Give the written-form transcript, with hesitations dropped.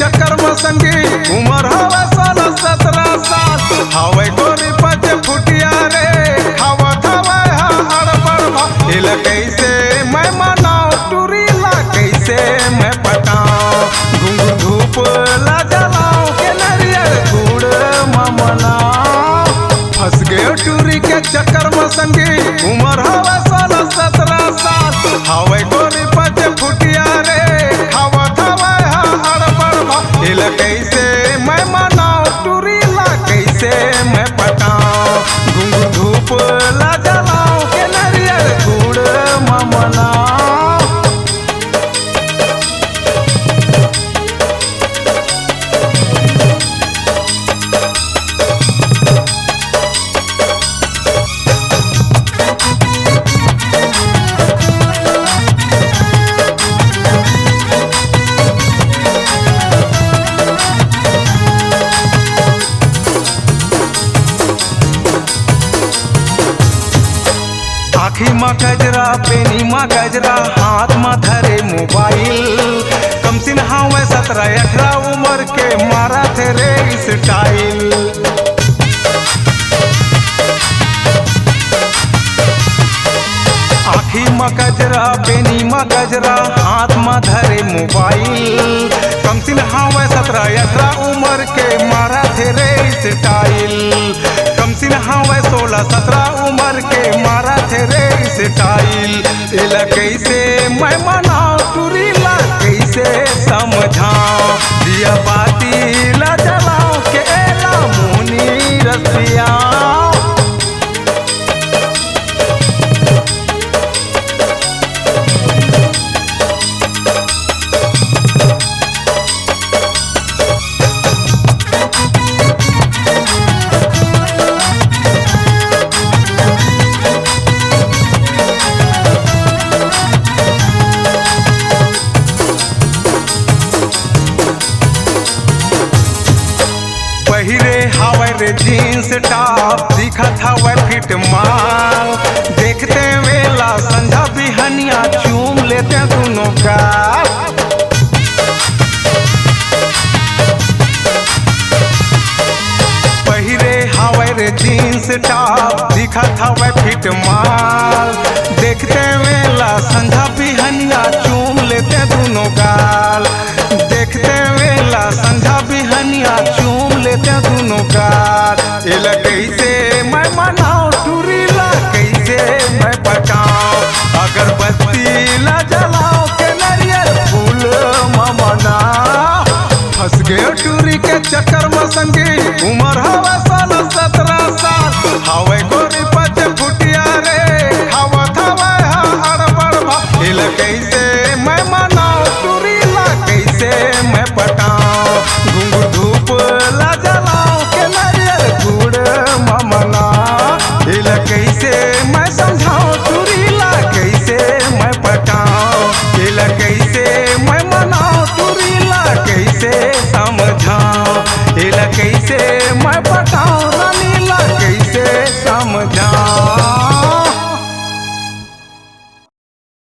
चक्कर में संगी उम्र हवे 16-17 साल हवे गोरी 5 फुटिया रे खावत हवे हड़बड़ भाईल कैसे मैं मनाओ टूरी ला कैसे मैं पटाओ घुंघरू धूप ला जलाओ के नरियर गुड़ मनाओ फंस गए टूरी के चक्कर में संगी उम्र हवे 16-17 साल हवे गोरी 5 फुटिया रे खावत हवे हड़बड़ भाईल कैसे मैं मनाओ टूरी ला कैसे मैं पटाओ घुंघरू धूप ला जलाओ के नरियर गुड़ मनाओ। आँखी में गजरा पेनी में गजरा हाथ में धरे मोबाइल कम सिन हवे 17-18 उम्र के मारा थे रे स्टाइल। आँखी में गजरा पेनी में गजरा हाथ में धरे मोबाइल कम सिन हवे 17-18 उम्र के मारा थे रे स्टाइल। कम सिन हवे 16-17 उम्र के मारा थे रे स्टाइल। एला कैसे मैं मनाओ टूरी ला कैसे समझाओ दिया बाती ला जलाओ के एला मुनी रसियाओ। पहिरे हवे रे जीन्स टॉप दिखत हवे फिट माल देखते वेला संझा बिहनिया चूम लेते दोनों गाल। पहिरे हवे रे जीन्स टॉप दिखत हवे फिट माल देखते वेला संझा बिहनिया चूम लेते दोनों गाल। देखते वेला संझा बिहनिया चूम लेते दोनों गाल। एला कैसे मैं मनाओ टूरी ला कैसे मैं पटाओ अगरबत्ती ला जलाओ के नरियर फूल मनाओ। फंस गए टूरी के चक्कर में संगी उम्र हवे 16-17 साल हवे गोरी 5 फुटिया रे खावत हवे हड़बड़ भाईल कैसे मैं मनाओ टूरी ला कैसे मैं पटाओ घुंघरू धूप ला जलाओ के नरियर गुड़ मनाओ। एला कैसे मैं समझाओ